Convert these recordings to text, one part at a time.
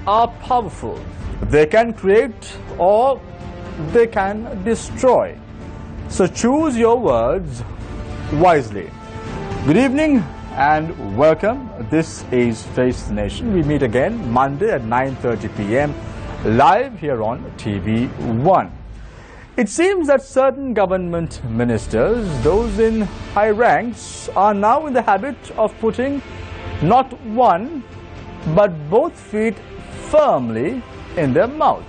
are powerful. They can create or they can destroy. So choose your words wisely. Good evening and welcome. This is Face the Nation. We meet again Monday at 9:30 p.m. live here on TV1. It seems that certain government ministers, those in high ranks, are now in the habit of putting not one but both feet firmly in their mouth.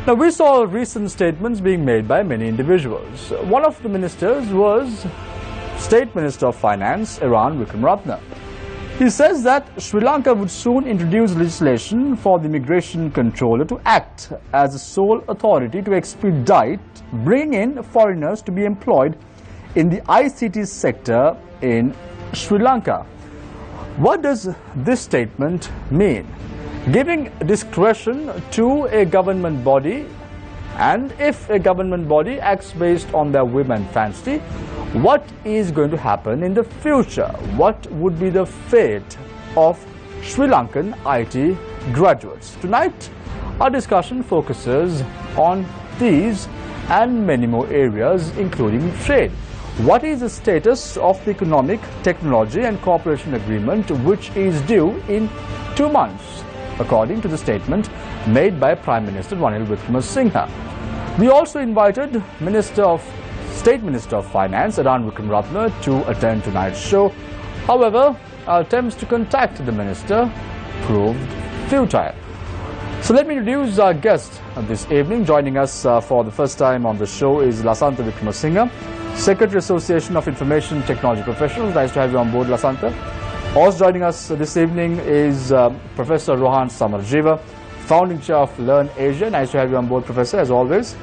Now, we saw recent statements being made by many individuals. One of the ministers was State Minister of Finance, Iran Wickramaratne. He says that Sri Lanka would soon introduce legislation for the immigration controller to act as the sole authority to expedite bringing in foreigners to be employed in the ICT sector in Sri Lanka. What does this statement mean? Giving discretion to a government body, and if a government body acts based on their whim and fancy, what is going to happen in the future? What would be the fate of Sri Lankan IT graduates? Tonight, our discussion focuses on these and many more areas, including trade. What is the status of the Economic, Technology and Cooperation Agreement, which is due in 2 months, according to the statement made by Prime Minister Ranil Wickremesinghe. We also invited State Minister of Finance, Iran Wickramaratne, to attend tonight's show. However, our attempts to contact the minister proved futile. So let me introduce our guest this evening. Joining us for the first time on the show is Lasantha Wickremesinghe, Secretary Association of Information Technology Professionals. Nice to have you on board, Lasantha. Also joining us this evening is Professor Rohan Samarjiva, Founding Chair of Learn Asia. Nice to have you on board, Professor, as always.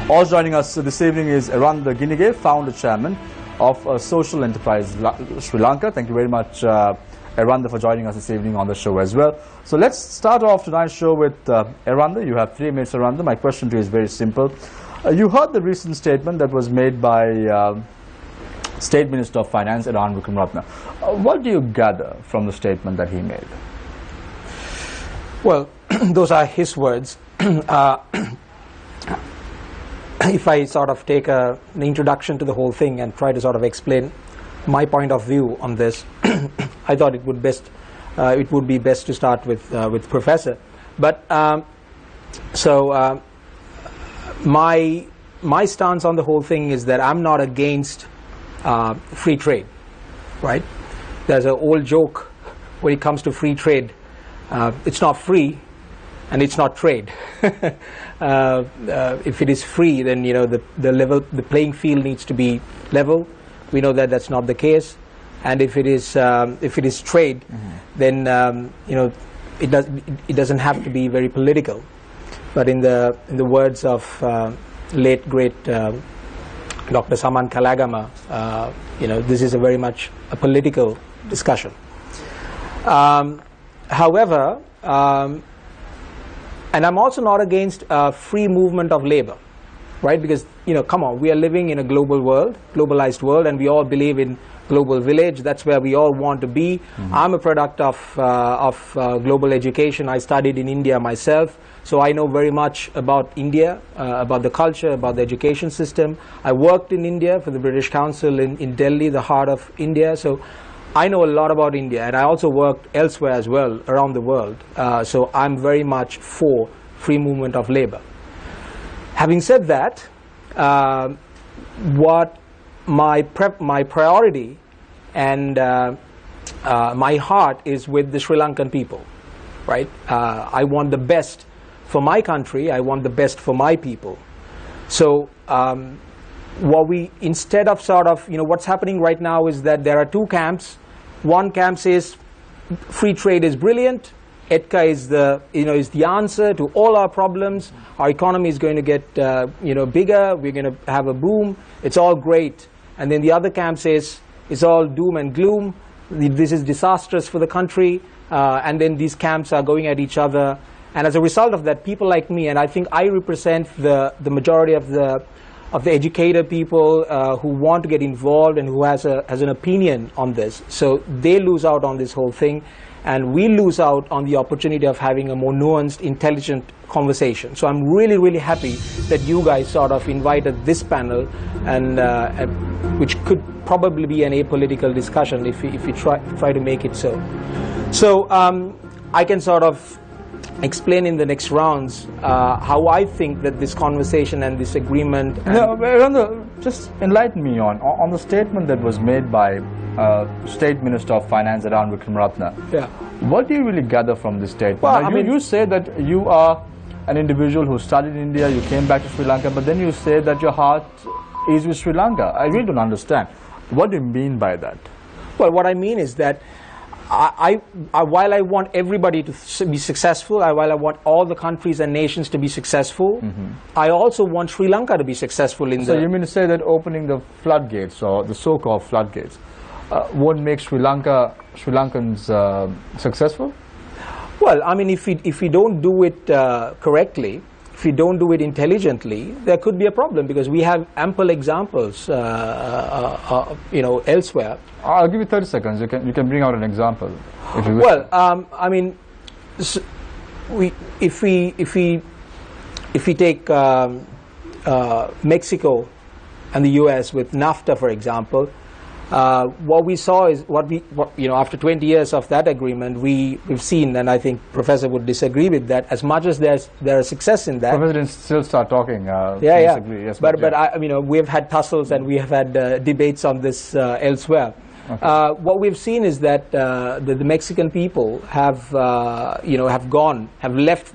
Also joining us this evening is Eranda Ginige, Founder Chairman of Social Enterprise Sri Lanka. Thank you very much, Eranda, for joining us this evening on the show as well. So let's start off tonight's show with Eranda. You have 3 minutes, Eranda. My question to you is very simple. You heard the recent statement that was made by State Minister of Finance, Iran Wickramaratne. What do you gather from the statement that he made? Well, those are his words. If I sort of take an introduction to the whole thing and try to sort of explain my point of view on this, I thought it would be best to start with Professor. But my stance on the whole thing is that I'm not against free trade, right? There's an old joke when it comes to free trade. It's not free and it's not trade. If it is free, then the playing field needs to be level. We know that that's not the case. And if it is trade, then it doesn't have to be very political. But in the words of late great Dr. Saman Kalagama, this is very much a political discussion. However, and I'm also not against free movement of labor, right? Because, come on, we are living in a globalized world, and we all believe in global village. That's where we all want to be. I'm a product of global education. I studied in India myself, so I know very much about India, about the culture, about the education system. I worked in India for the British Council in Delhi, the heart of India. So I know a lot about India, and I also worked elsewhere as well around the world. So I'm very much for free movement of labor. Having said that, what my priority and my heart is with the Sri Lankan people, right? I want the best for my country. I want the best for my people. So instead of what's happening right now is that there are 2 camps. One camp says free trade is brilliant. ETCA is the answer to all our problems. Our economy is going to get bigger. We're going to have a boom. It's all great. And then the other camp says it's all doom and gloom. This is disastrous for the country. And then these camps are going at each other. And as a result of that, people like me, and I think I represent the majority of the educator people who want to get involved and who has an opinion on this. So they lose out on this whole thing. and we lose out on the opportunity of having a more nuanced, intelligent conversation. So I'm really, really happy that you guys sort of invited this panel, and which could probably be an apolitical discussion if we try to make it so. So I can sort of explain in the next rounds how I think that this conversation and this agreement. Just enlighten me on the statement that was made by State Minister of Finance Aran Wickramaratne. Yeah. What do you really gather from this statement? Well, now, you say that you are an individual who studied in India, you came back to Sri Lanka, but then you say that your heart is with Sri Lanka. I really don't understand. What do you mean by that? Well, what I mean is that while I want everybody to be successful, while I want all the countries and nations to be successful, I also want Sri Lanka to be successful in So you mean to say that opening the floodgates, or the so-called floodgates, won't make Sri-Lankans successful? Well, I mean, if we don't do it correctly, if we don't do it intelligently, there could be a problem, because we have ample examples, elsewhere. I'll give you 30 seconds. You can bring out an example, if you wish. Well, I mean, if we take Mexico and the U.S. with NAFTA, for example, what we saw is after 20 years of that agreement, we've seen, and I think Professor would disagree with that, as much as there is success in that. Professor didn't still start talking. Disagree. Yes, but we've had tussles and we have had debates on this elsewhere. Okay. What we've seen is that the Mexican people have left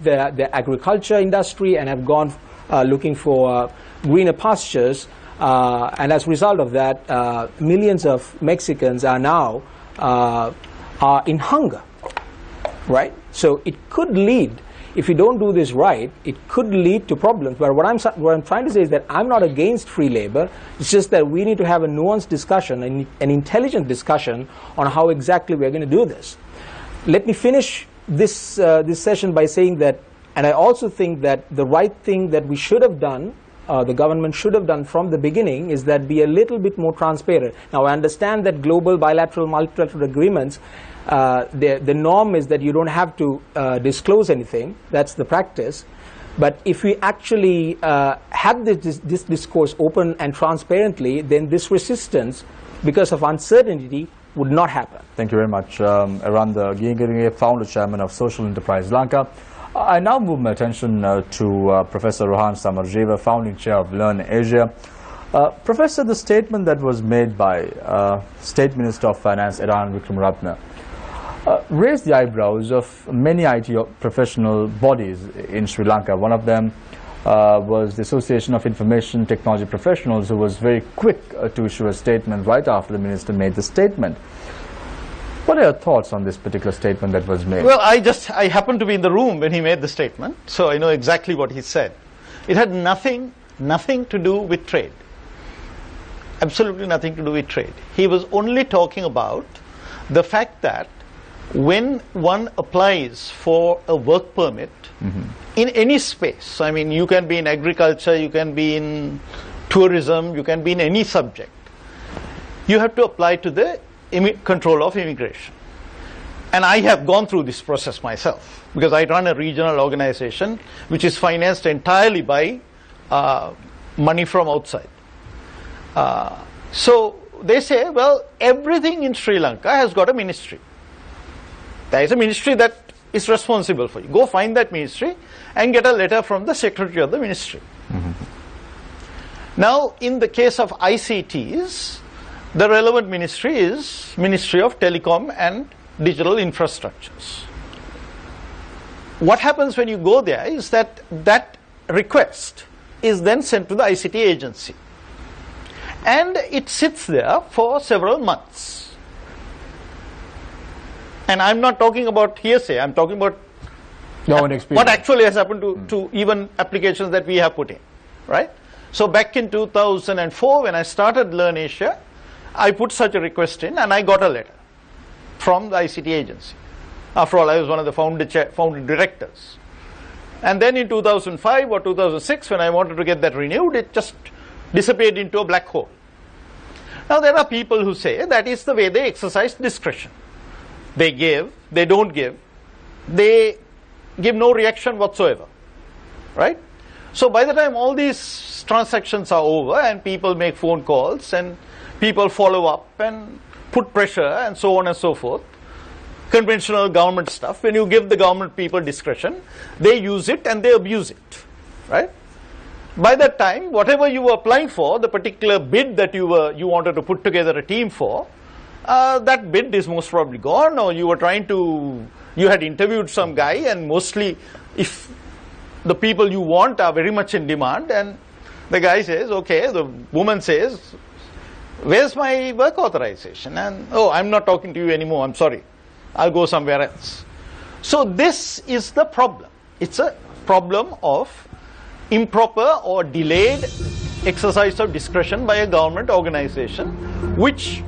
their agriculture industry and have gone looking for greener pastures. And as a result of that, millions of Mexicans are now are in hunger, right? So it could lead, if you don't do this right, it could lead to problems. But what I'm trying to say is that I'm not against free labor. It's just that we need to have a nuanced discussion, an intelligent discussion on how exactly we're going to do this. Let me finish this session by saying that, and I also think that the right thing that we should have done, the government should have done from the beginning, is that be a little bit more transparent. Now, I understand that global, bilateral, multilateral agreements, the norm is that you don't have to disclose anything. That's the practice. But if we actually had this discourse open and transparently, then this resistance, because of uncertainty, would not happen. Thank you very much. Aran Giengaringe, founder chairman of Social Enterprise Lanka. I now move my attention to Professor Rohan Samarjeva, founding chair of Learn Asia. Professor, the statement that was made by State Minister of Finance Aran Wickramaratne raised the eyebrows of many IT professional bodies in Sri Lanka. One of them was the Association of Information Technology Professionals, who was very quick to issue a statement right after the minister made the statement. What are your thoughts on this particular statement that was made? Well, I happened to be in the room when he made the statement, so I know exactly what he said. It had nothing to do with trade. Absolutely nothing to do with trade. He was only talking about the fact that when one applies for a work permit in any space, I mean, you can be in agriculture, you can be in tourism, you can be in any subject, you have to apply to the control of immigration. And I have gone through this process myself, because I run a regional organization which is financed entirely by money from outside. So they say, well, everything in Sri Lanka has got a ministry. There is a ministry that is responsible for you. Go find that ministry and get a letter from the secretary of the ministry. Now, in the case of ICTs, the relevant ministry is Ministry of Telecom and Digital Infrastructures. What happens when you go there is that that request is then sent to the ICT agency. And it sits there for several months. And I'm not talking about hearsay, I'm talking about what actually has happened to even applications that we have put in, right? So back in 2004, when I started Learn Asia, I put such a request in and I got a letter from the ICT agency. After all, I was one of the founding directors. And then in 2005 or 2006, when I wanted to get that renewed, it just disappeared into a black hole. Now, there are people who say that is the way they exercise discretion. They give, they don't give, they give no reaction whatsoever, right? So by the time all these transactions are over and people make phone calls and people follow up and put pressure and so on and so forth, conventional government stuff, when you give the government people discretion, they use it and they abuse it, right? By that time, whatever you were applying for, the particular bid that you wanted to put together a team for, that bid is most probably gone, or you had interviewed some guy, and mostly if the people you want are very much in demand, and the guy says, okay, the woman says, where's my work authorization? And, oh, I'm not talking to you anymore, I'm sorry, I'll go somewhere else. So this is the problem. It's a problem of improper or delayed exercise of discretion by a government organization, which,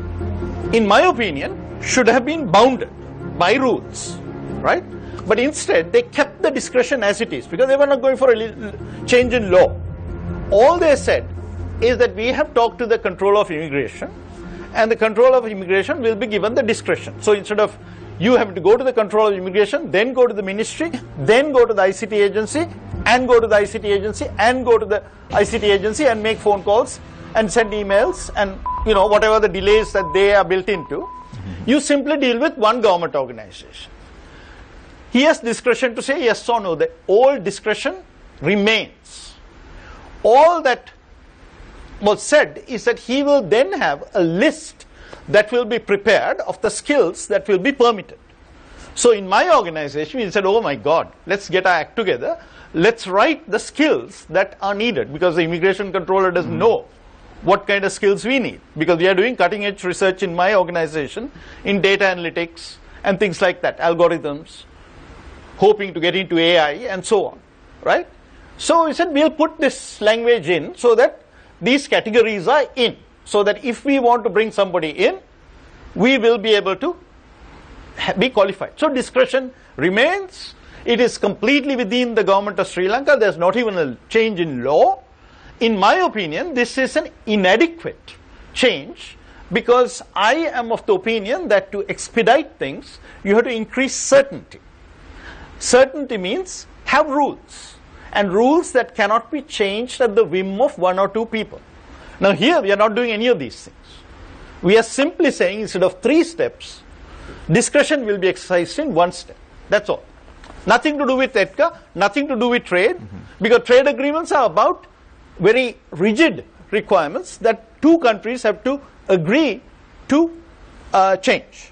in my opinion, should have been bounded by rules, right? But instead, they kept the discretion as it is, because they were not going for a change in law. All they said is that we have talked to the control of immigration, and the control of immigration will be given the discretion. So instead of you have to go to the control of immigration, then go to the ministry, then go to the ICT agency, and go to the ICT agency, and go to the ICT agency and make phone calls and send emails and, you know, whatever the delays that they are built into, you simply deal with one government organization. He has discretion to say yes or no. The old discretion remains. All that was said is that he will then have a list that will be prepared of the skills that will be permitted. So in my organization, we said, oh my God, let's get our act together. Let's write the skills that are needed, because the immigration controller doesn't know what kind of skills we need, because we are doing cutting edge research in my organization in data analytics and things like that, algorithms, hoping to get into AI and so on, right? So we said we'll put this language in so that these categories are in, so that if we want to bring somebody in, we will be able to be qualified. So discretion remains. It is completely within the government of Sri Lanka. There's not even a change in law. In my opinion, this is an inadequate change, because I am of the opinion that to expedite things, you have to increase certainty. Certainty means have rules, and rules that cannot be changed at the whim of one or two people. Now here we are not doing any of these things. We are simply saying, instead of 3 steps, discretion will be exercised in 1 step. That's all. Nothing to do with ETCA, nothing to do with trade, because trade agreements are about very rigid requirements that 2 countries have to agree to change.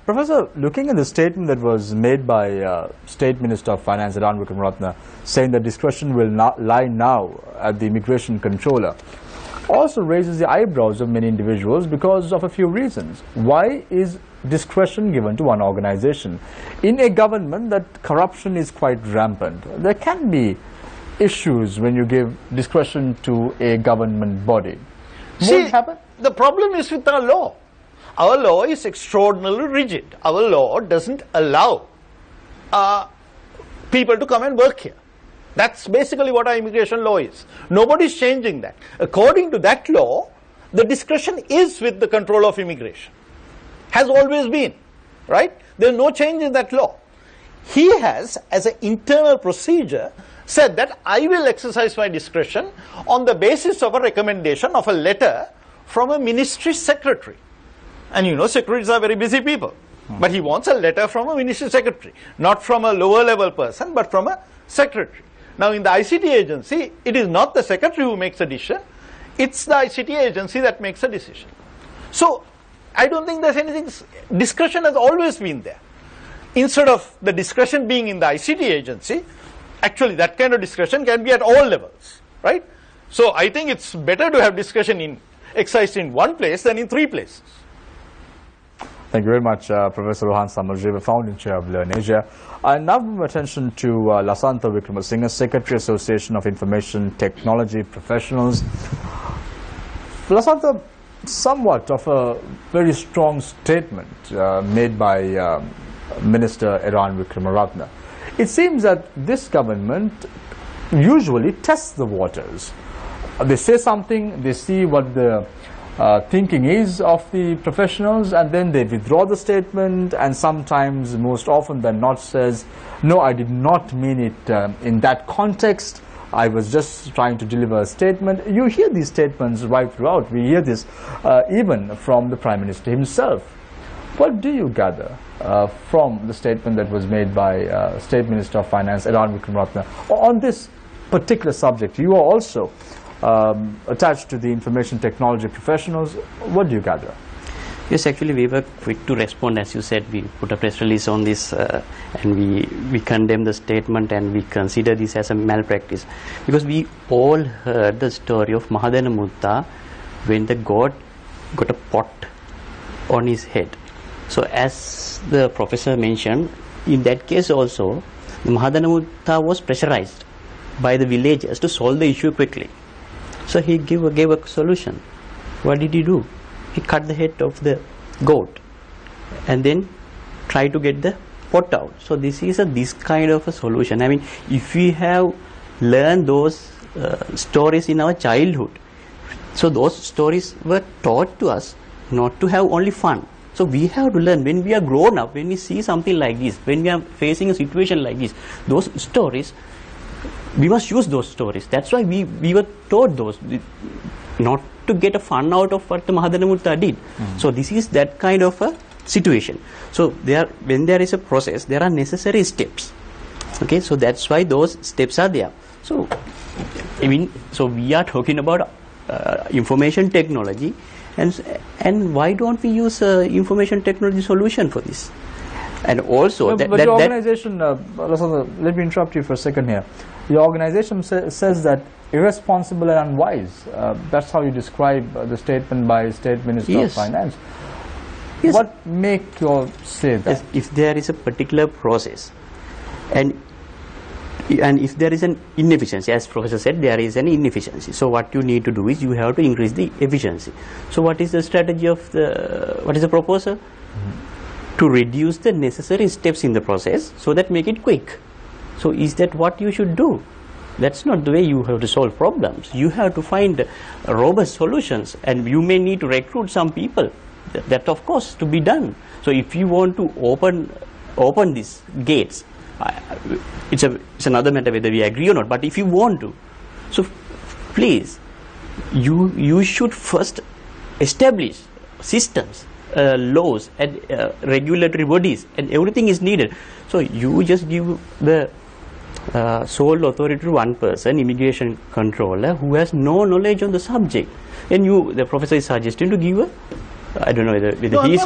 Professor, looking at the statement that was made by State Minister of Finance Eran Wickramaratne, saying that discretion will not lie now at the immigration controller, also raises the eyebrows of many individuals because of a few reasons. Why is discretion given to one organization? In a government that corruption is quite rampant, there can be issues when you give discretion to a government body. See, the problem is with our law. Our law is extraordinarily rigid. Our law doesn't allow people to come and work here. That's basically what our immigration law is. Nobody's changing that. According to that law, the discretion is with the control of immigration. Has always been, right? There's no change in that law. He has, as an internal procedure, said that I will exercise my discretion on the basis of a recommendation of a letter from a ministry secretary. And you know, secretaries are very busy people. But he wants a letter from a ministry secretary, not from a lower level person, but from a secretary. Now in the ICT agency, it is not the secretary who makes a decision, it's the ICT agency that makes a decision. So I don't think there's anything, discretion has always been there. Instead of the discretion being in the ICT agency, actually that kind of discretion can be at all levels, right? So I think it's better to have discretion exercised in 1 place than in 3 places. Thank you very much, Professor Rohan Samarjee, founding chair of Learn Asia. I now bring attention to Lasantha Wickramasinghe, Secretary Association of Information Technology Professionals. Lasantha, somewhat of a very strong statement made by Minister Eran Wickramaratne. It seems that this government usually tests the waters. They say something, they see what the thinking is of the professionals, and then they withdraw the statement, and sometimes, most often than not, says, no, I did not mean it in that context. I was just trying to deliver a statement. You hear these statements right throughout. We hear this even from the Prime Minister himself. What do you gather from the statement that was made by State Minister of Finance, Elan Wickramaratne, on this particular subject? You are also attached to the information technology professionals. What do you gather? Yes, actually we were quick to respond. As you said, we put a press release on this and we condemn the statement, and we consider this as a malpractice, because we all heard the story of Mahadana Mutta when the god got a pot on his head. So as the professor mentioned, in that case also, the Mahadana Mutta was pressurized by the villagers to solve the issue quickly. So he gave a solution. What did he do? He cut the head of the goat and then tried to get the pot out. So this is this kind of a solution. I mean, if we have learned those stories in our childhood, so those stories were taught to us not to have only fun. So we have to learn when we are grown up, when we see something like this, when we are facing a situation like this, those stories, we must use those stories. That's why we were taught those, not to get a fun out of what the Mahadana Mutta did. So this is that kind of a situation. So when there is a process, there are necessary steps. Okay, so that's why those steps are there. So I mean, so we are talking about information technology, and why don't we use information technology solution for this? And also, no, but your organization, let me interrupt you for a second here. Your organization says that irresponsible and unwise. That's how you describe the statement by State Minister of Finance. Yes. What make you say that? Yes, if there is a particular process, and if there is an inefficiency, as Professor said, there is an inefficiency. So what you need to do is you have to increase the efficiency. So what is the strategy of what is the proposal? To reduce the necessary steps in the process, so that make it quick. So is that what you should do? That's not the way you have to solve problems. You have to find robust solutions, and you may need to recruit some people. That of course to be done. So if you want to open these gates, it's another matter whether we agree or not, but if you want to, so please, you should first establish systems, laws and regulatory bodies, and everything is needed. So you just give the sole authority to one person, immigration controller, who has no knowledge on the subject, and the professor is suggesting to give a, I don't know whether he is,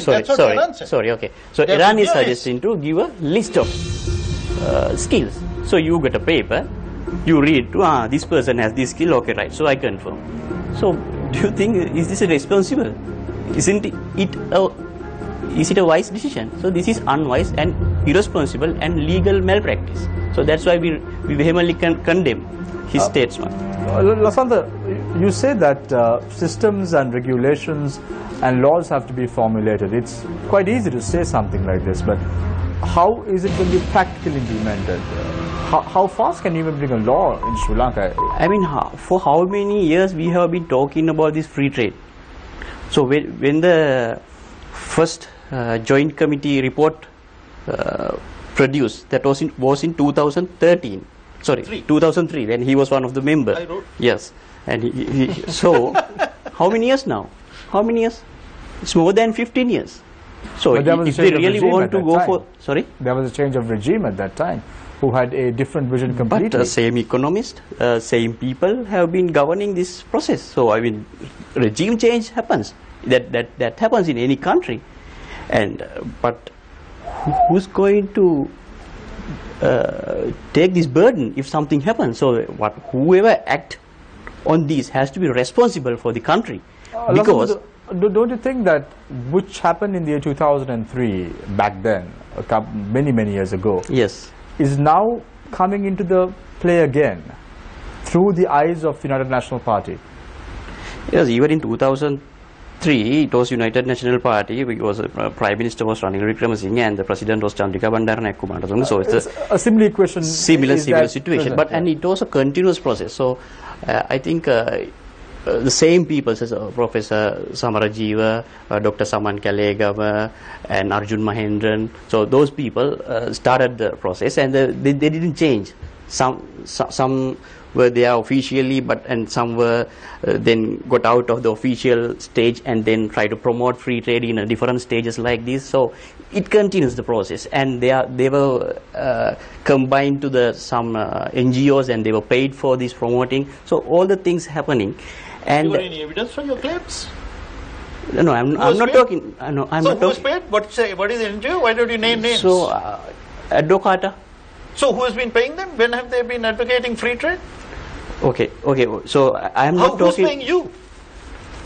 sorry, okay. So Iran is suggesting to give a list of skills. So you get a paper, you read to, this person has this skill, okay, right, so I confirm. So do you think, is this responsible? Isn't it is it a wise decision? So this is unwise and irresponsible and legal malpractice. So that's why we vehemently condemn his statement. Lasantha, you say that systems and regulations and laws have to be formulated. It's quite easy to say something like this, but how is it going to be practically implemented? How fast can you even bring a law in Sri Lanka? I mean, for how many years we have been talking about this free trade? So when the first joint committee report produced, that was in 2013. Sorry, 2003, when he was one of the members. I wrote. Yes, and so how many years now? How many years? It's more than 15 years. So if they really want to go for, sorry, there was a change of regime at that time, who had a different vision completely. But same economist, same people have been governing this process. So I mean, regime change happens. That happens in any country, and but who's going to take this burden if something happens? So whoever act on this has to be responsible for the country, because. Don't you think that which happened in the year 2003 back then, many years ago, yes, is now coming into the play again through the eyes of the United National Party? Yes, even in 2003 it was United National Party, because Prime Minister was Ranil Wickremesinghe and the President was Chandrika Bandaranaike. So it's a similar equation, similar situation, but and it was a continuous process. So I think the same people as Professor Samarajiva, Dr. Saman Kalegava, and Arjun Mahendran. So those people started the process, and they didn't change. Some were there officially, and some were then got out of the official stage and then try to promote free trade in a different stages like this. So it continues the process, and they were combined to some NGOs, and they were paid for this promoting. So all the things happening. And you got any evidence for your claims? No, I'm not talking. No, I'm not who is talking. paid? What is the NGO? Why don't you name names? So Advocata. So who has been paying them? When have they been advocating free trade? Okay. So I am not Who's talking. paying you?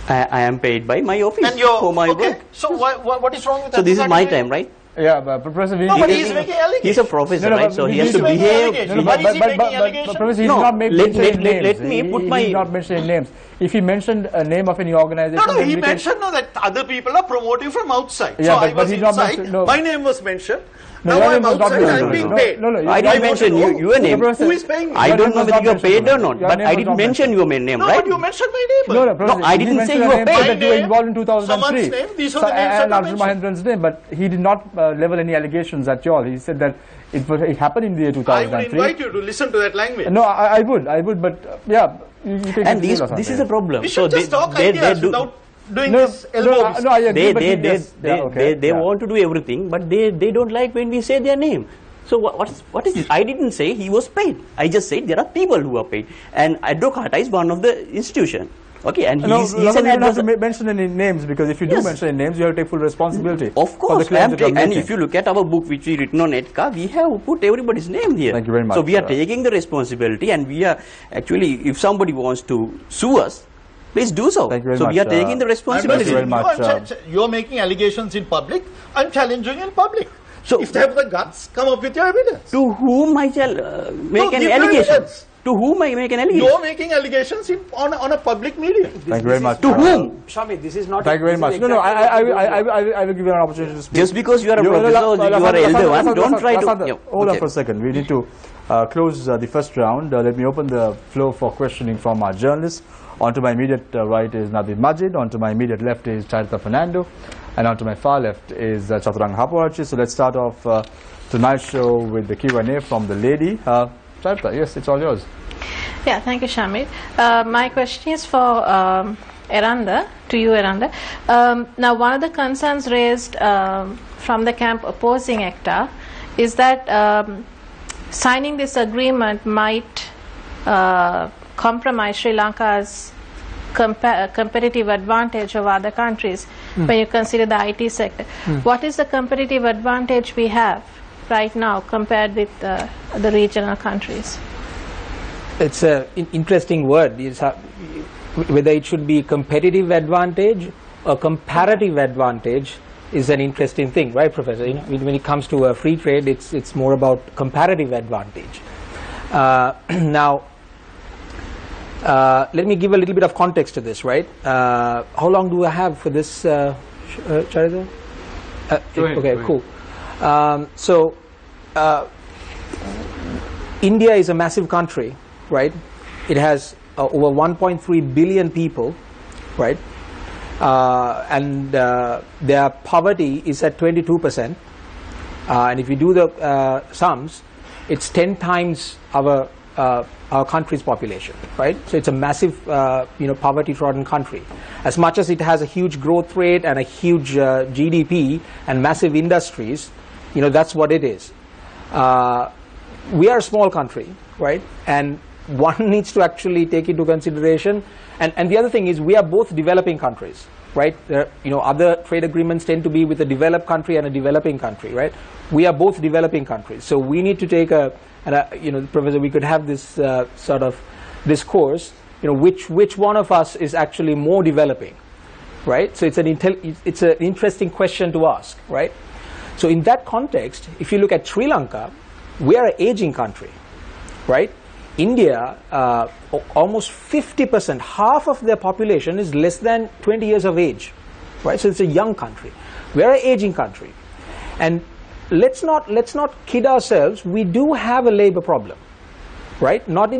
I am paid by my office And your for my okay. work. So what is wrong with that? So this is my time, right? Yeah, but Professor, No, but he's making allegations. He's a professor, No, right? but So he he- has he's to making behave. allegations. Why is he making allegations? Professor, he's No, not mentioning names. let me put my- He's not mentioning names. If he mentioned a name of any organization, No, then he we can- mentioned that other people are promoting from outside. Yeah, so but I was he's not inside. mentioned- no. My name was mentioned. No, Now your I'm name was not outside. mentioned. I'm being No, paid. no, I I didn't want mention to know your name. Professor, Who is paying me? I Your don't name know was whether not you're paid or mentioned. not, Your but name I was didn't not mention mentioned. your name, No, right? but you mentioned my name. No, Professor, I he didn't say mentioned you a were name paid. that you were My involved in name, 2003. someone's name, these are the names and that are Arjun mentioned. Mahendran's name, but he did not level any allegations at all. He said that it happened in the year I 2003. would invite you to listen to that language. No, I would, but yeah, you can And continue or this is something. a problem. We should just talk ideas without doing this elbow business. I agree, but he just- yeah, okay, they yeah. want to do everything, but they don't like when we say their name. So what is this? I didn't say he was paid. I just said there are people who are paid, and Advocata is one of the institution. Okay, and No, he's you an don't have advisor. to mention any names, because if you do Yes. mention any names, you have to take full responsibility. Of for the course, claims that you're and making. if you look at our book which we written on ETCA, we have put everybody's name here. Thank you very much, So we are sir. taking the responsibility, and we are actually, if somebody wants to sue us, please do so. Thank you very so much, we are taking the I'm not responsibility. Thank you very much, You're making allegations in public. I'm challenging in public. So- if they have the guts, come up with your evidence. To whom I shall make an give allegation? evidence. To whom I make an allegation? You're making allegations on a public medium. Thank you very much. To whom? Shami, this is not. Thank you very this much. is No, exactly I will give you an opportunity to speak. Just because you are a You- professor, or you are an elder one, don't try to. Lasantha, Yeah, hold on okay. for a second. We need to close the first round. Let me open the floor for questioning from our journalists. On to my immediate right is Nadir Majid. On to my immediate left is Charita Fernando. And on to my far left is Chaturang Hapuachi. So let's start off tonight's show with the Q&A from the lady. Charita, yes, it's all yours. Yeah, thank you, Shamir. My question is for Eranda, to you, Eranda. Now, one of the concerns raised from the camp opposing ETCA is that signing this agreement might compromise Sri Lanka's competitive advantage over other countries when you consider the IT sector. What is the competitive advantage we have right now compared with the regional countries? It's an interesting word. Whether it should be competitive advantage or comparative advantage is an interesting thing, right, Professor? You know, when it comes to free trade, it's more about comparative advantage. Now, let me give a little bit of context to this, right? How long do I have for this, Charita? Okay, cool. India is a massive country, right? It has over 1.3 billion people, right? And their poverty is at 22%. And if you do the sums, it's 10 times our country's population, right? So it's a massive, poverty-trodden country. As much as it has a huge growth rate and a huge GDP and massive industries, that's what it is. We are a small country, right? And one needs to actually take into consideration, and the other thing is we are both developing countries, right? Other trade agreements tend to be with a developed country and a developing country, right? We are both developing countries, so we need to take Professor, we could have this sort of discourse, which one of us is actually more developing, right? So it's an interesting question to ask, right? So in that context, if you look at Sri Lanka, we are an aging country, right? India, almost 50%, half of their population is less than 20 years of age, right? So it's a young country. We're an aging country, and let's not kid ourselves. We do have a labor problem, right? Not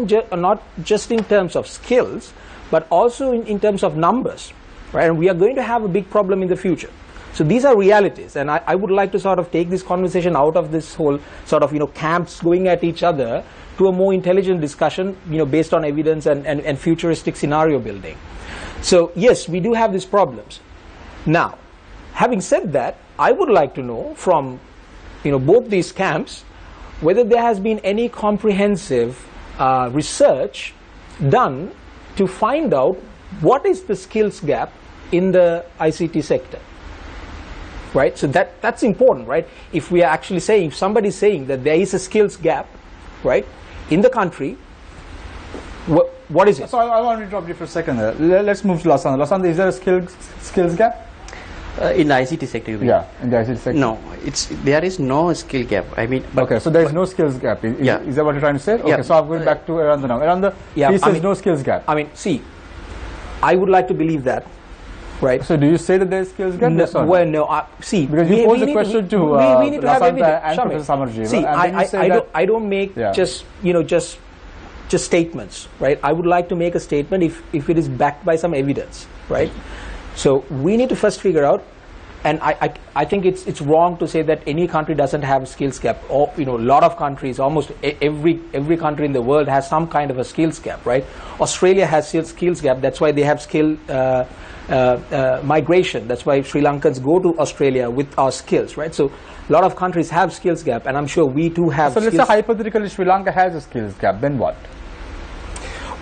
just in terms of skills, but also in terms of numbers, right? And we are going to have a big problem in the future. So these are realities, and I would like to sort of take this conversation out of this whole sort of, camps going at each other to a more intelligent discussion, based on evidence and futuristic scenario building. So yes, we do have these problems. Now, having said that, I would like to know from, both these camps, whether there has been any comprehensive research done to find out what is the skills gap in the ICT sector. Right, so that's important, right? If we are actually saying, if somebody is saying that there is a skills gap, right, in the country, what is it? So I want to interrupt you for a second. Let's move to Lasanda. Lasanda, is there a skills gap? In the ICT sector, you mean? Yeah, in the ICT sector. No, there is no skill gap. I mean, okay, so there is no skills gap. Is that what you're trying to say? Okay, yeah. so I'm going back to Eranda now. Eranda, he says no skills gap. I mean, see, I would like to believe that. Right. So do you say that there is skills gap? No, well, no. See, because you posed a question to we need to have Lasanta and Professor Samarjeeva. See, I don't make just statements, right? I would like to make a statement if it is backed by some evidence, right? So we need to first figure out, and I think it's wrong to say that any country doesn't have a skills gap. Or a lot of countries, almost every country in the world has some kind of a skills gap, right? Australia has skills gap. That's why they have skill migration. That's why Sri Lankans go to Australia with our skills, right? So a lot of countries have skills gap, and I'm sure we too have. So let's say hypothetically Sri Lanka has a skills gap. Then what?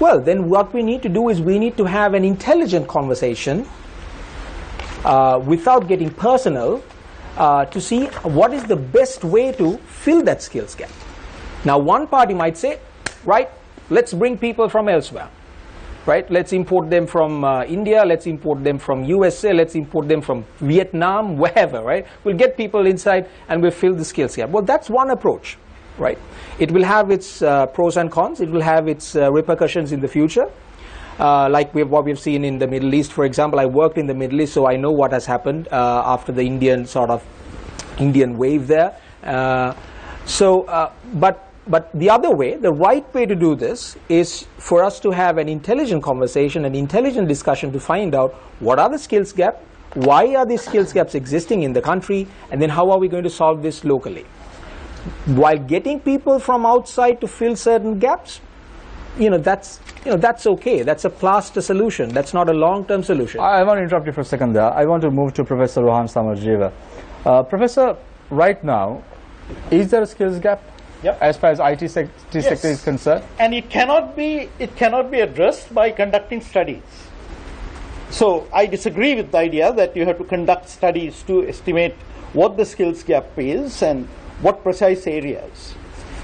Well, then what we need to do is we need to have an intelligent conversation without getting personal to see what is the best way to fill that skills gap. Now, one party might say, right, let's bring people from elsewhere. Right? Let's import them from India, let's import them from USA, let's import them from Vietnam, wherever, right? We'll get people inside and we'll fill the skills gap. Well, that's one approach, right? It will have its pros and cons. It will have its repercussions in the future. Like what we've seen in the Middle East, for example. I worked in the Middle East, so I know what has happened after the Indian wave there. But the other way, the right way to do this is for us to have an intelligent conversation, an intelligent discussion to find out what are the skills gaps, why are these skills gaps existing in the country, and then how are we going to solve this locally. While getting people from outside to fill certain gaps, that's okay. That's a plaster solution. That's not a long-term solution. I want to interrupt you for a second there. I want to move to Professor Rohan Samarjeeva. Professor, right now, is there a skills gap? Yep. As far as IT sector is concerned, and it cannot be addressed by conducting studies. So I disagree with the idea that you have to conduct studies to estimate what the skills gap is and what precise areas.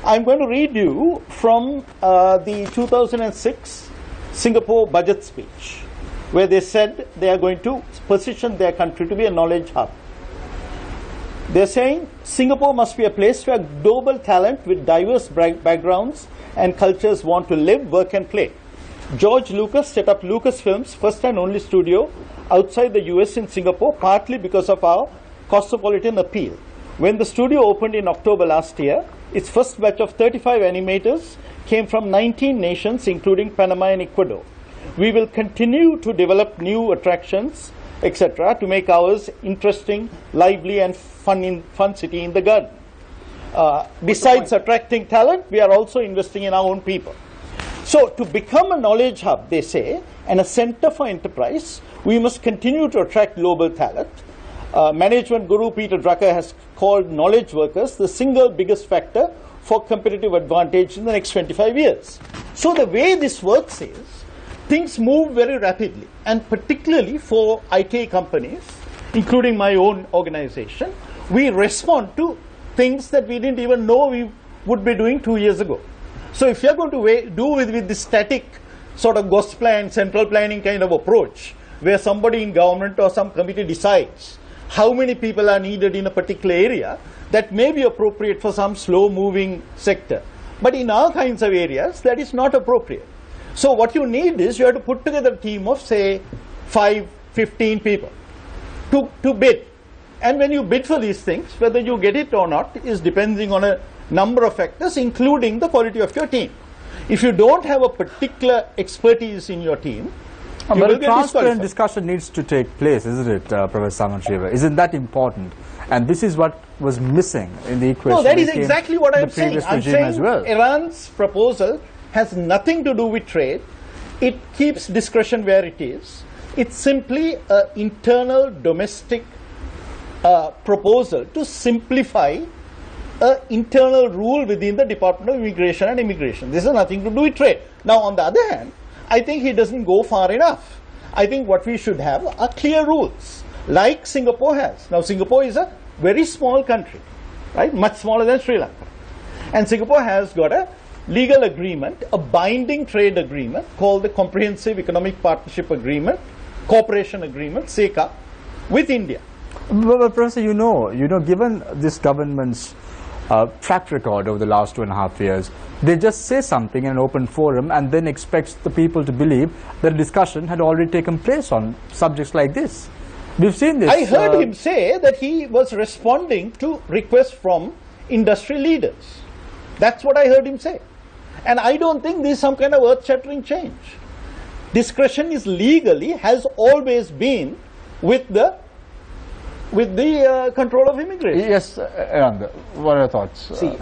I'm going to read you from the 2006 Singapore budget speech, where they said they are going to position their country to be a knowledge hub. They're saying Singapore must be a place where global talent with diverse backgrounds and cultures want to live, work and play. George Lucas set up Lucasfilm's first and only studio outside the US in Singapore, partly because of our cosmopolitan appeal. When the studio opened in October last year, its first batch of 35 animators came from 19 nations, including Panama and Ecuador. We will continue to develop new attractions, etc., to make ours interesting, lively and fun city in the garden. Besides attracting talent, we are also investing in our own people. So to become a knowledge hub, they say, and a center for enterprise, we must continue to attract global talent. Management guru Peter Drucker has called knowledge workers the single biggest factor for competitive advantage in the next 25 years. So the way this works is, things move very rapidly, and particularly for IT companies, including my own organization, we respond to things that we didn't even know we would be doing 2 years ago. So if you're going to do with this static sort of ghost plan, central planning kind of approach, where somebody in government or some committee decides how many people are needed in a particular area, that may be appropriate for some slow-moving sector. But in all kinds of areas, that is not appropriate. So what you need is you have to put together a team of, say, 5, 15 people to bid. And when you bid for these things, whether you get it or not is depending on a number of factors, including the quality of your team. If you don't have a particular expertise in your team, You But will a get transparent disqualified. discussion needs to take place, isn't it, Professor Samantriva? Isn't that important? And this is what was missing in the equation. No, that is when it came exactly what to I'm the saying. previous I'm regime saying as well. Iran's proposal has nothing to do with trade. It keeps discretion where it is. It's simply an internal domestic proposal to simplify an internal rule within the Department of Immigration and Immigration. This has nothing to do with trade. Now, on the other hand, I think he doesn't go far enough. I think what we should have are clear rules, like Singapore has. Now, Singapore is a very small country, right? Much smaller than Sri Lanka. And Singapore has got a legal agreement, a binding trade agreement called the Comprehensive Economic Partnership Agreement, Cooperation Agreement, ETCA, with India. But Professor, you know, given this government's track record over the last 2.5 years, they just say something in an open forum and then expect the people to believe that a discussion had already taken place on subjects like this. We've seen this. I heard him say that he was responding to requests from industry leaders. That's what I heard him say. And I don't think this is some kind of earth-shattering change. Discretion is legally, has always been with the control of immigration. Yes, Anand, what are your thoughts? See,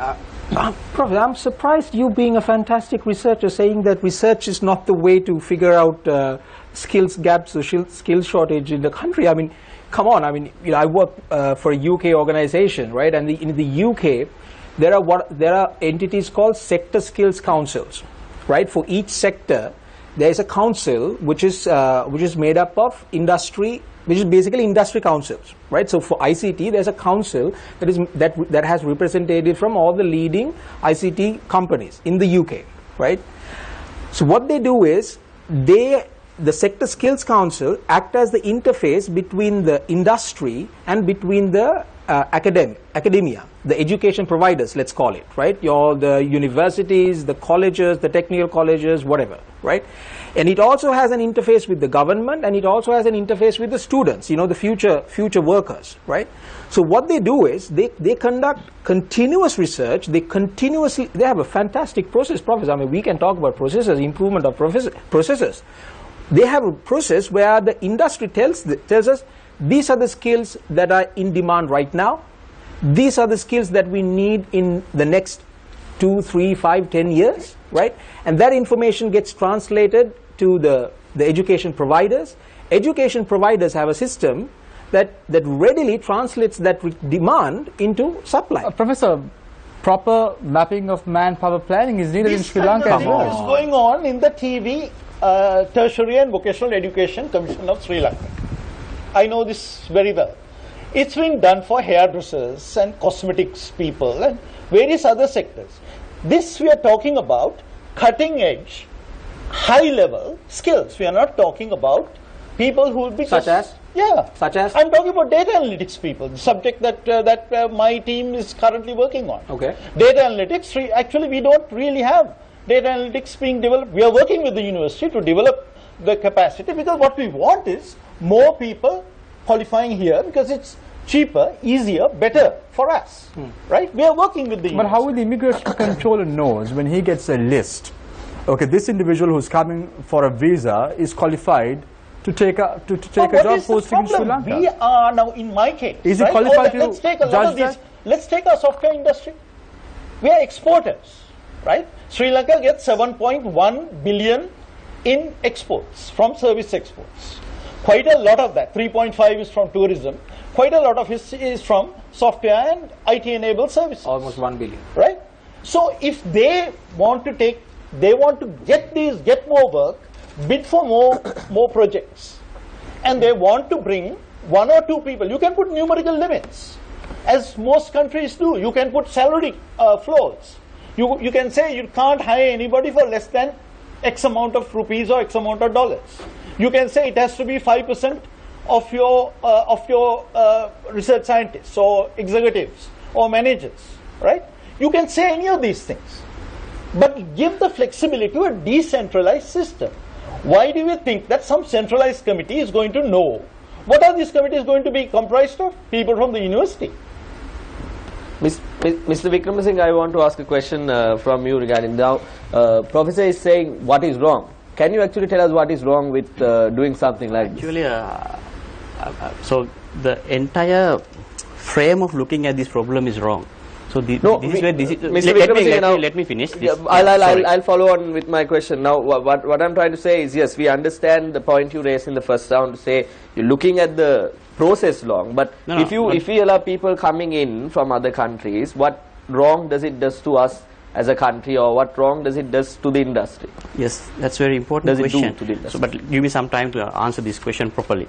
Professor, I'm surprised you being a fantastic researcher saying that research is not the way to figure out skills gaps or skill shortage in the country. I mean, come on. I mean, I work for a UK organization, right? And in the UK, there are entities called sector skills councils, right? For each sector, there is a council which is made up of industry, which is basically industry councils, right? So for ICT, there's a council that has representatives from all the leading ICT companies in the UK, right? So what they do is the Sector Skills Council act as the interface between the industry and between the academia, the education providers, let's call it, right? The universities, the colleges, the technical colleges, whatever, right? And it also has an interface with the government, and it also has an interface with the students, the future workers, right? So what they do is they conduct continuous research. They have a fantastic process, Professor. I mean, we can talk about processes, improvement of processes. They have a process where the industry tells us these are the skills that are in demand right now. These are the skills that we need in the next 2, 3, 5, 10 years, right? And that information gets translated to the education providers. Education providers have a system that readily translates that demand into supply. Professor, proper mapping of manpower planning is needed in Sri Lanka as This well. is going on in the TV Tertiary and Vocational Education Commission of Sri Lanka. I know this very well. It's being done for hairdressers and cosmetics people and various other sectors. This we are talking about cutting edge, high level skills. We are not talking about people who will be Such as? Yeah. Such as? I'm talking about data analytics people, the subject that my team is currently working on. Okay. Data analytics, actually we don't really have data analytics being developed. We are working with the university to develop the capacity, because what we want is more people qualifying here, because it's cheaper, easier, better for us, right? We are working with the university. But how will the immigration controller knows when he gets a list? Okay, this individual who's coming for a visa is qualified to take a job posting in Sri Lanka. We are now, in my case, Is he right? qualified to let's take a lot of judge these. Let's take our software industry. We are exporters, right? Sri Lanka gets 7.1 billion in exports, from service exports. Quite a lot of that, 3.5 is from tourism. Quite a lot of it is from software and IT-enabled services. Almost 1 billion. Right? So if they want to get more work, bid for more projects, and they want to bring 1 or 2 people, you can put numerical limits, as most countries do. You can put salary floors. You can say you can't hire anybody for less than X amount of rupees or X amount of dollars. You can say it has to be 5% of your research scientists or executives or managers, right? You can say any of these things, but give the flexibility to a decentralized system. Why do we think that some centralized committee is going to know? What are these committees going to be comprised of? People from the university. Mr. Vikramasinghe, I want to ask a question from you regarding now. Professor is saying what is wrong. can you actually tell us what is wrong with doing something like this? Actually, so the entire frame of looking at this problem is wrong. So let me finish this. I'll follow on with my question. Now, what I'm trying to say is, yes, we understand the point you raised in the first round to say you're looking at the process wrong, but if we allow people coming in from other countries, what wrong does it does to us as a country, or what wrong does it does to the industry? Yes, that's very important does question. It do to the industry? So, but give me some time to answer this question properly.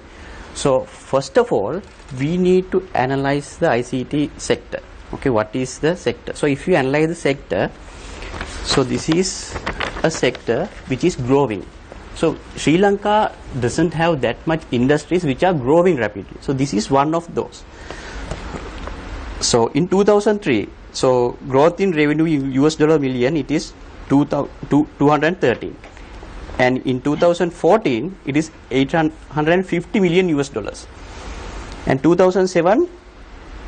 So first of all, we need to analyze the ICT sector. Okay, what is the sector? So if you analyze the sector, so this is a sector which is growing. So Sri Lanka doesn't have that much industries which are growing rapidly. So this is one of those. So in 2003, so growth in revenue in US dollar million, it is 213. And in 2014, it is 850 million US dollars. And 2007,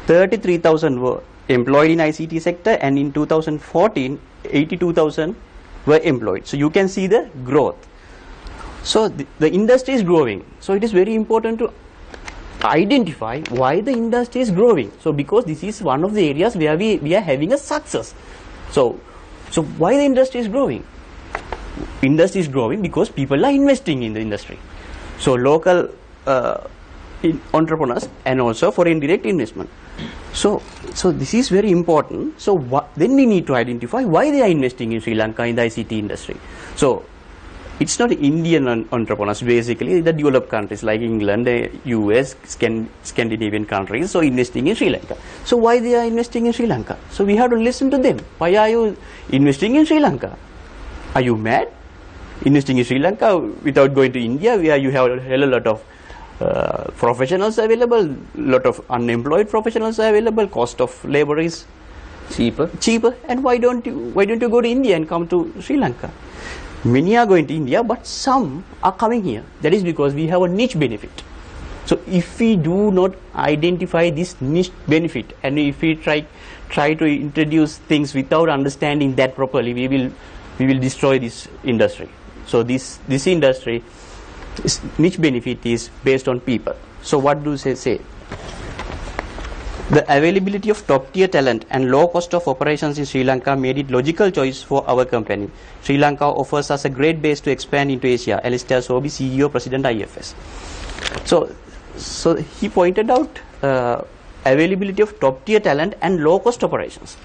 33,000 were employed in ICT sector, and in 2014, 82,000 were employed. So you can see the growth. So the industry is growing. So it is very important to identify why the industry is growing. So because this is one of the areas where we are having a success. So why the industry is growing? Industry is growing because people are investing in the industry. So local entrepreneurs and also foreign direct investment. So this is very important. So then we need to identify why they are investing in Sri Lanka in the ICT industry. So it's not Indian entrepreneurs, basically the developed countries like England, the US, Scandinavian countries, so investing in Sri Lanka. So why they are investing in Sri Lanka? So we have to listen to them. Why are you investing in Sri Lanka? Are you mad? Investing in Sri Lanka without going to India, where you have a lot of professionals available, lot of unemployed professionals available, cost of labor is cheaper, and why don't you go to India and come to Sri Lanka? Many are going to India, but some are coming here. That is because we have a niche benefit. So if we do not identify this niche benefit, and if we try to introduce things without understanding that properly, we will destroy this industry. So this industry, niche benefit is based on people. So what do they say? The availability of top-tier talent and low cost of operations in Sri Lanka made it logical choice for our company. Sri Lanka offers us a great base to expand into Asia. Alistair Sobey, CEO, President, IFS. So he pointed out availability of top-tier talent and low cost operations.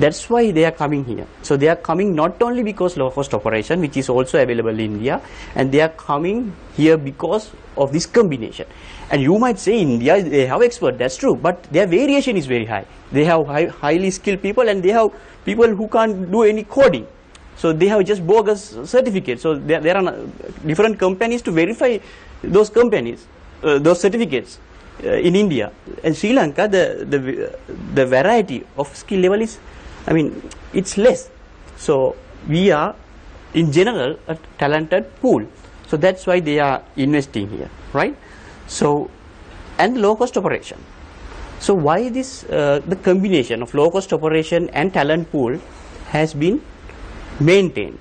That's why they are coming here. So they are coming not only because low cost operation, which is also available in India, and they are coming here because of this combination. And you might say India, they have experts, that's true, but their variation is very high. They have highly skilled people, and they have people who can't do any coding. So they have just bogus certificates. So there are different companies to verify those companies, those certificates in India. And Sri Lanka, the variety of skill level is, I mean, it's less. So we are, in general, a talented pool. So that's why they are investing here, right? So, and low cost operation. So why this, the combination of low cost operation and talent pool has been maintained?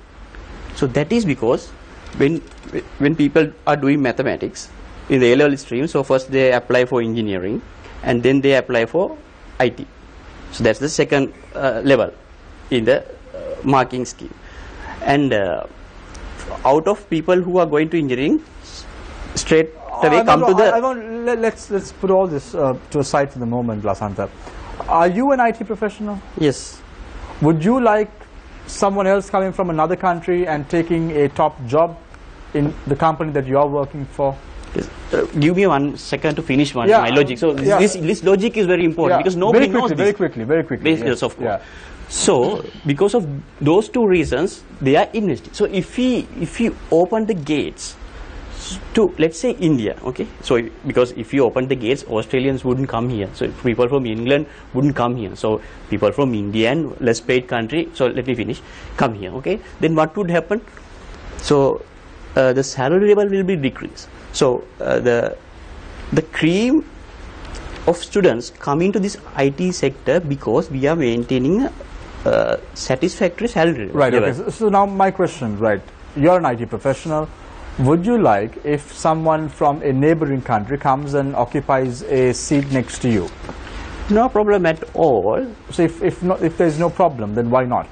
So that is because when people are doing mathematics in the A-level stream, so first they apply for engineering and then they apply for IT. So that's the second level in the marking scheme. And out of people who are going to engineering, straight away come to the... Let's put all this to a side for the moment, Lasantha. Are you an IT professional? Yes. Would you like someone else coming from another country and taking a top job in the company that you are working for? Yes. Give me 1 second to finish my logic. So this logic is very important because nobody knows this. Very quickly. Yes, of course. So because of those two reasons, they are investing. So if we open the gates to, let's say, India, okay, so because if you open the gates, Australians wouldn't come here, so people from England wouldn't come here, so people from India and less paid country, so let me finish, come here, okay, then what would happen? So the salary level will be decreased. So the cream of students coming to this IT sector because we are maintaining a satisfactory salary level. Right, okay. So now my question, right, you're an IT professional. Would you like if someone from a neighboring country comes and occupies a seat next to you? No problem at all. So if there's no problem, then why not?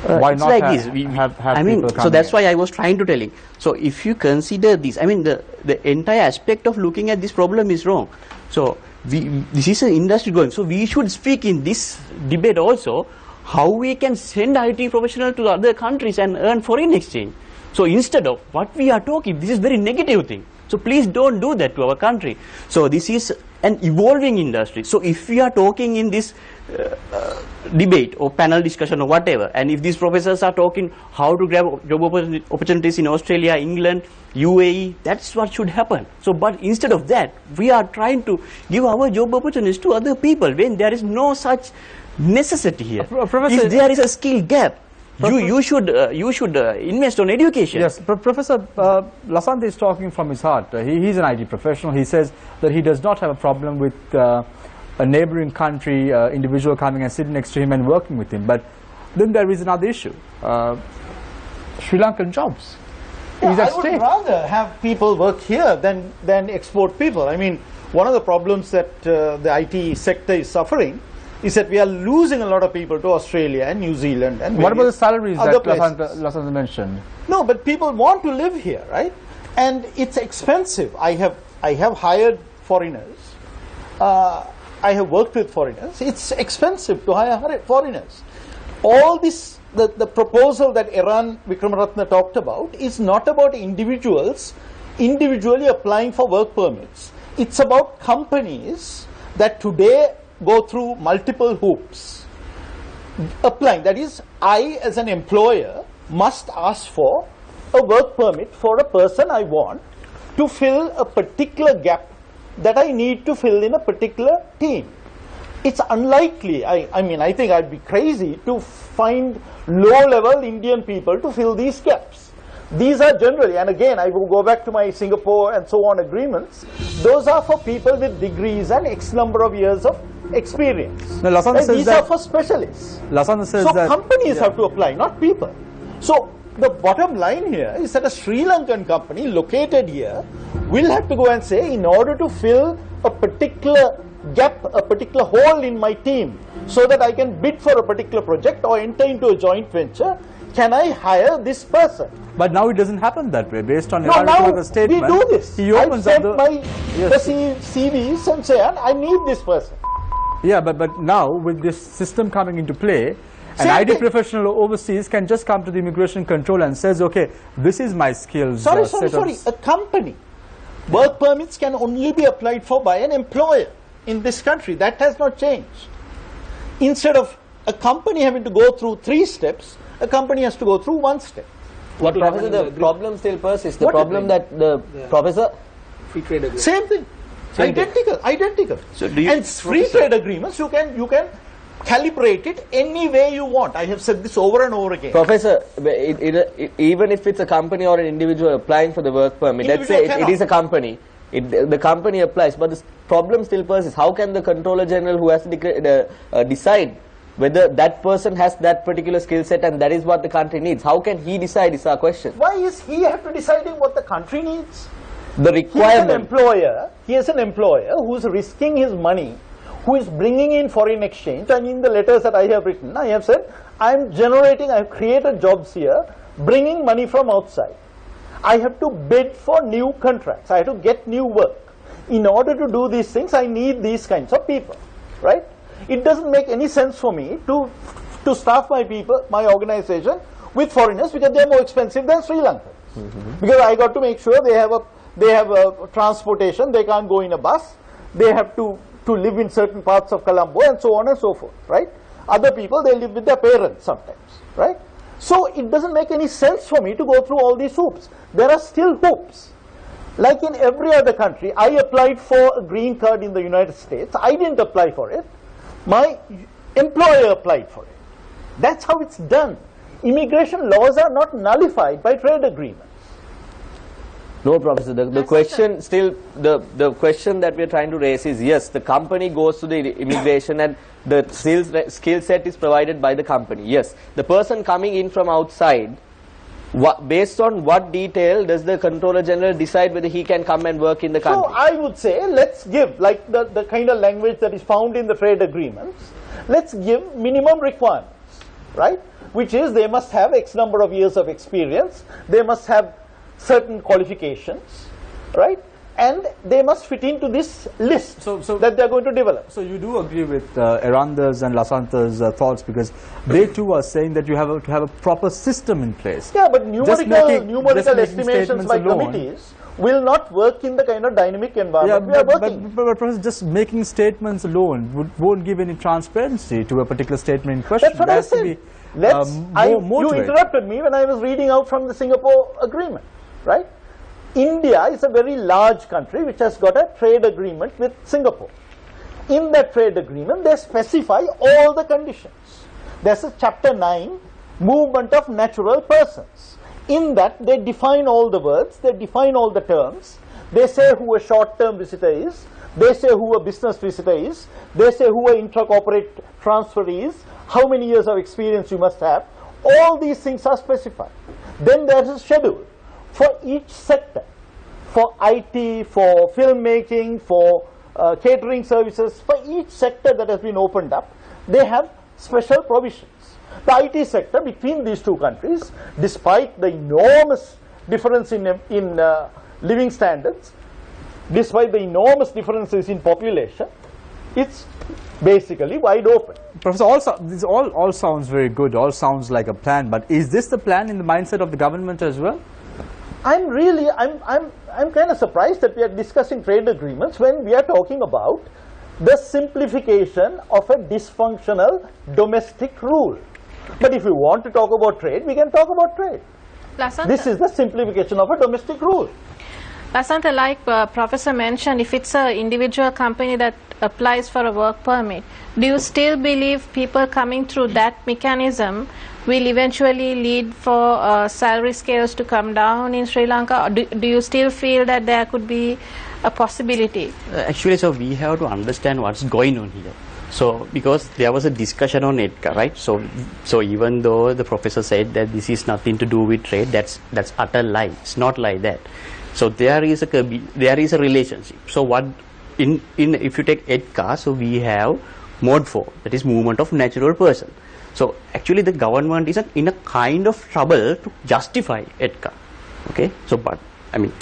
Why it's not like have, this. have I mean, people come so that's in? why I was trying to tell you. So if you consider this, I mean, the entire aspect of looking at this problem is wrong. So this is an industry going. So we should speak in this debate also how we can send IT professionals to other countries and earn foreign exchange. So instead of what we are talking, this is very negative thing. So please don't do that to our country. So this is an evolving industry. So if we are talking in this debate or panel discussion or whatever, and if these professors are talking how to grab job opportunities in Australia, England, UAE, that's what should happen. So but instead of that, we are trying to give our job opportunities to other people when there is no such necessity here. Professor, if there is a skill gap, you should invest on education. Yes, Professor Lasante is talking from his heart. He's an IT professional. He says that he does not have a problem with a neighboring country individual coming and sitting next to him and working with him. But then there is another issue: Sri Lankan jobs. Yeah, Is at I would stake. rather have people work here than export people. I mean, one of the problems that the IT sector is suffering is that we are losing a lot of people to Australia and New Zealand and What about the salaries that other places. Lasante mentioned? No, but people want to live here, right? And it's expensive. I have hired foreigners. I have worked with foreigners. It's expensive to hire foreigners. All this, the proposal that Iran Vikramaratne talked about is not about individuals individually applying for work permits. It's about companies that today go through multiple hoops applying. That is, I as an employer must ask for a work permit for a person I want to fill a particular gap that I need to fill in a particular team. It's unlikely, I mean, I think I'd be crazy to find low-level Indian people to fill these gaps. These are generally, and again, I will go back to my Singapore and so on agreements, those are for people with degrees and X number of years of experience. No, Lasante says these that, are for specialists. Lasante says So that companies have to apply, not people. So the bottom line here is that a Sri Lankan company located here will have to go and say, in order to fill a particular gap, a particular hole in my team, so that I can bid for a particular project or enter into a joint venture, can I hire this person? But now it doesn't happen that way. Based on No, Iran now Vikramaratne's statement, we do this. he I opens up send the my CVs and say, I need this person. Yeah, but now with this system coming into play, an Same IT thing. professional overseas can just come to the immigration control and says, okay, this is my skills. Sorry, set of- a company. Work permits can only be applied for by an employer in this country. That has not changed. Instead of a company having to go through 3 steps, a company has to go through 1 step. But Professor, the problem still persists. The What problem that the Professor, Free trade agreement. Same thing. Identical. So do you, And free trade agreements, you can calibrate it any way you want. I have said this over and over again. Professor, even if it's a company or an individual applying for the work permit, let's say it is a company, the company applies, but the problem still persists. How can the Controller General, who has to decide whether that person has that particular skill set and that is what the country needs? How can he decide is our question. Why is he have to deciding what the country needs? The requirement. He is an employer who is risking his money, who is bringing in foreign exchange. And in the letters that I have written, I have said, I have created jobs here, bringing money from outside. I have to bid for new contracts. I have to get new work. In order to do these things, I need these kinds of people, right? It doesn't make any sense for me to staff my organization with foreigners because they are more expensive than Sri Lanka. Because I got to make sure they have a transportation, they can't go in a bus, they have to live in certain parts of Colombo and so on and so forth, right? Other people, they live with their parents sometimes, right? So it doesn't make any sense for me to go through all these hoops. There are still hoops. Like in every other country, I applied for a green card in the United States. I didn't apply for it. My employer applied for it. That's how it's done. Immigration laws are not nullified by trade agreements. No, Professor, the question still, the question that we are trying to raise is, yes, the company goes to the immigration and the skill set is provided by the company. Yes, the person coming in from outside based on what detail does the Controller General decide whether he can come and work in the country? So I would say, let's give, like the kind of language that is found in the trade agreements, let's give minimum requirements, right? Which is they must have X number of years of experience, they must have certain qualifications, right? And they must fit into this list that they are going to develop. So you do agree with Eranda's and Lasanta's thoughts, because they too are saying that you have to have a proper system in place. Yeah, but numerical estimations by committees will not work in the kind of dynamic environment we are working. But Professor, just making statements alone won't give any transparency to a particular statement in question. That's what I said. You interrupted me when I was reading out from the Singapore agreement, right? India is a very large country which has got a trade agreement with Singapore. In that trade agreement, they specify all the conditions. There's a chapter 9, movement of natural persons. In that, they define all the words, they define all the terms. They say who a short-term visitor is, they say who a business visitor is, they say who a intra-corporate transfer is, how many years of experience you must have. All these things are specified. Then there is a schedule for each sector, for IT, for filmmaking, for catering services, for each sector that has been opened up, they have special provisions. The IT sector between these two countries, despite the enormous difference in living standards, despite the enormous differences in population, it's basically wide open. Professor, this all sounds very good, all sounds like a plan, but is this the plan in the mindset of the government as well? I'm kind of surprised that we are discussing trade agreements when we are talking about the simplification of a dysfunctional domestic rule. But if we want to talk about trade, we can talk about trade. Lasanta. This is the simplification of a domestic rule. Lasanta, like Professor mentioned, if it's an individual company that applies for a work permit, do you still believe people coming through that mechanism will eventually lead for salary scales to come down in Sri Lanka? Or do you still feel that there could be a possibility? Actually, so we have to understand what's going on here. So because there was a discussion on ETCA, right? So even though the professor said that this is nothing to do with trade, that's utter lie. It's not like that. So there is a relationship. So what if you take ETCA, so we have mode 4, that is movement of natural person. So actually the government is in a kind of trouble to justify ETCA. Okay, so but I mean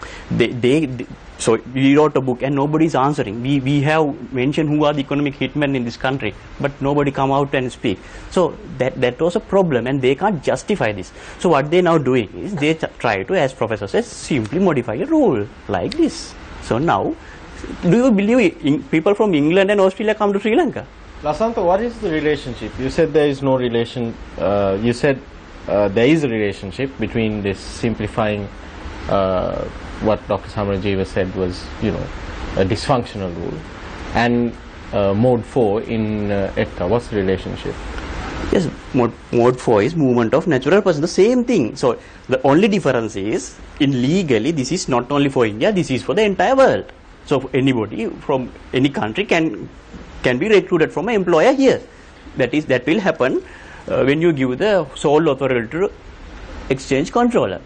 so we wrote a book and nobody is answering. We have mentioned who are the economic hitmen in this country, but nobody come out and speak. So that was a problem, and they can't justify this. So what they now doing is they try to, as professor says, simply modify a rule like this. So now, do you believe people from England and Australia come to Sri Lanka? Lasanta, what is the relationship? You said there is no relation. You said there is a relationship between this simplifying what Dr. Samarajiva said was, a dysfunctional rule, and mode 4 in ETCA. What's the relationship? Yes, mode 4 is movement of natural person, the same thing. So the only difference is, in legally, this is not only for India, this is for the entire world. So anybody from any country can be recruited from an employer here. That will happen when you give the sole authority to exchange controller.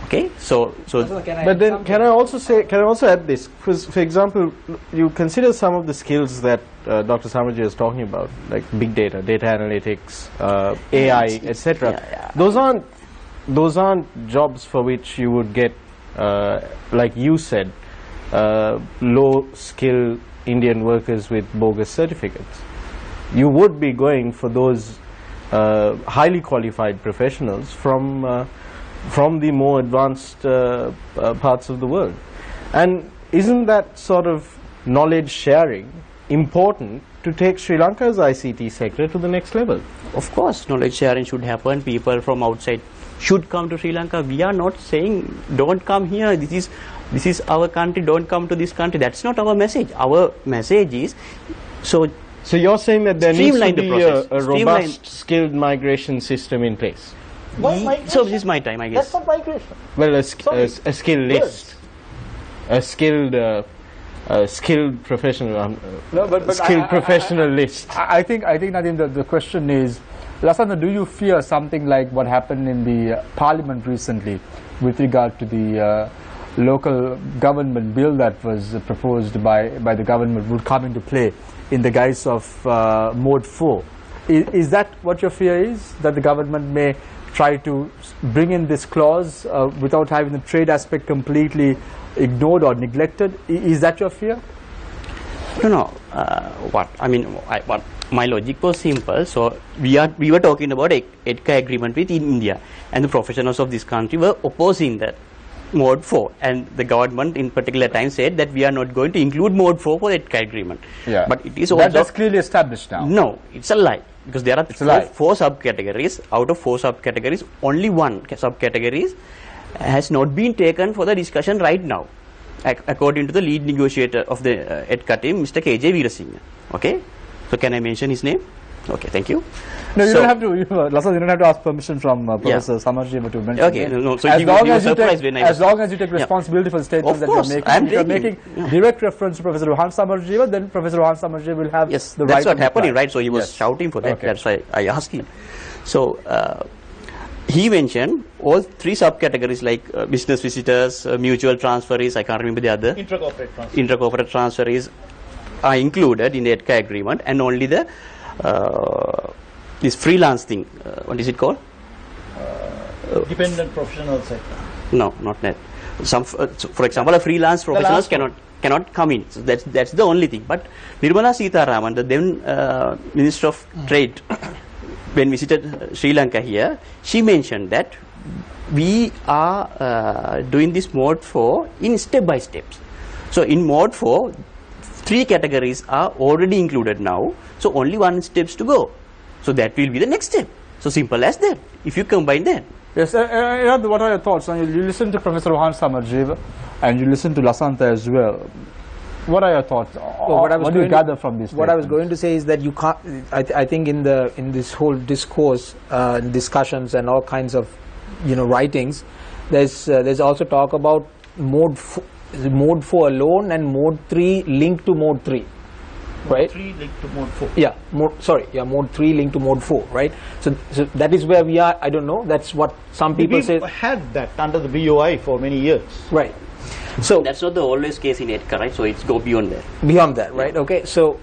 Okay, so but then can I also add this? For example, you consider some of the skills that Dr. Samarji is talking about, like big data, data analytics, AI, etc. Yeah. Those aren't jobs for which you would get, like you said, low-skill Indian workers with bogus certificates. You would be going for those highly qualified professionals from the more advanced parts of the world. And isn't that sort of knowledge sharing important to take Sri Lanka's ICT sector to the next level? Of course, knowledge sharing should happen. People from outside should come to Sri Lanka. We are not saying don't come here. This is our country. Don't come to this country. That's not our message. Our message is so you're saying that there needs to be a robust skilled migration system in place. So this is my time, I guess. That's not migration. Well, a skill list, a skilled professional, skilled professional list. I think Nadeem, the question is, Lasantha, do you fear something like what happened in the parliament recently with regard to the local government bill that was proposed by the government would come into play in the guise of Mode 4? Is that what your fear is, that the government may try to bring in this clause without having the trade aspect completely ignored or neglected? Is that your fear? No. What my logic was simple. So we were talking about ETCA agreement with India, and the professionals of this country were opposing that Mode 4, and the government in particular time said that we are not going to include Mode 4 for ETCA agreement. Yeah. But it is also that's clearly established now. No, it's a lie, because there are four subcategories. Out of 4 subcategories, only one subcategory has not been taken for the discussion right now, according to the lead negotiator of the ETCA team, Mr. KJ Veerasinghe. Okay, so can I mention his name? Okay, thank you. No, you don't have to. Lasantha, you don't have to ask permission from Professor Samarjiva to mention. Okay, no. So as long as you take responsibility for the statements that you're making, direct reference to Professor Rohan Samarjiva, then Professor Rohan Samarjiva will have the right. That's what happening, right? So he was shouting for that. Okay. That's why I asked him. So he mentioned all 3 subcategories like business visitors, mutual transferees. I can't remember the other. Intracorporate transferees are included in the ETCA agreement, and only the this freelance thing, what is it called? Dependent professional sector. No, not that. Some, for example, a freelance professionals cannot come in. So that's the only thing. But Nirmala Sitharaman, the then Minister of Trade, when visited Sri Lanka here, she mentioned that we are doing this Mode 4 in step by steps. So in Mode 4, 3 categories are already included now. So only 1 steps to go. So that will be the next step. So simple as that, if you combine that. Yes, what are your thoughts? You listen to Professor Rohan Samarjiva and you listen to Lasantha as well. What are your thoughts? Well, what do you gather from this? What I was going to say is that you can't. I think in this whole discourse, discussions, and all kinds of writings, there's also talk about Mode 4 alone and Mode 3 linked to Mode 3. Right? Mode 3 linked to Mode 4. Yeah, Mode 3 linked to Mode 4, right? So that is where we are. I don't know. That's what some people say. We had that under the BOI for many years. Right. So that's not the always case in ETCA, right? So it's go beyond that. Beyond that, right? Yeah. Okay. So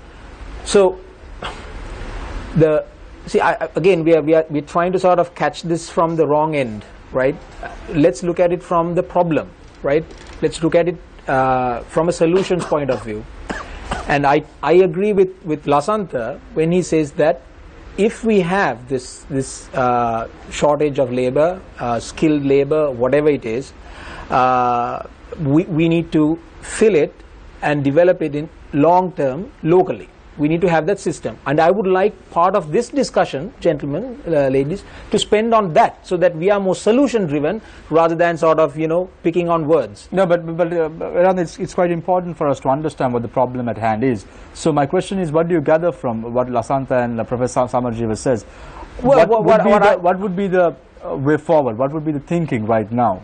again we're trying to sort of catch this from the wrong end, right? Let's look at it from the problem, right? Let's look at it from a solutions point of view. And I agree with Lasantha when he says that if we have this shortage of labor, skilled labor, whatever it is, we need to fill it and develop it in long term locally. We need to have that system, and I would like part of this discussion, gentlemen, ladies, to spend on that, so that we are more solution driven rather than sort of picking on words. No, but it's quite important for us to understand what the problem at hand is. So my question is, what do you gather from what Lasantha and Professor Samarjiva says? Well, what would be the way forward? What would be the thinking right now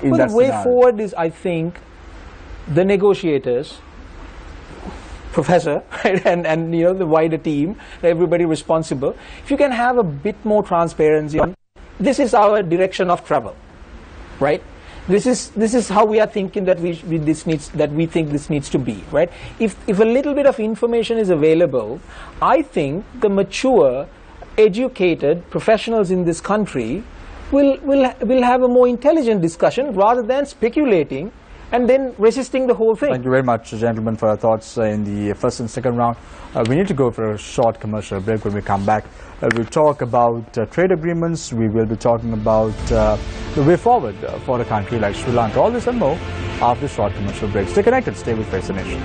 in that the way scenario? forward is, I think, the negotiators, Professor, right, and the wider team, everybody responsible. If you can have a bit more transparency on, this is our direction of travel, right? This is how we are thinking that we think this needs to be, right? If a little bit of information is available, I think the mature, educated professionals in this country will have a more intelligent discussion rather than speculating and then resisting the whole thing. Thank you very much, gentlemen, for your thoughts in the first and second round. We need to go for a short commercial break. When we come back, we'll talk about trade agreements. We will be talking about the way forward for a country like Sri Lanka. All this and more after short commercial break. Stay connected. Stay with Face the Nation.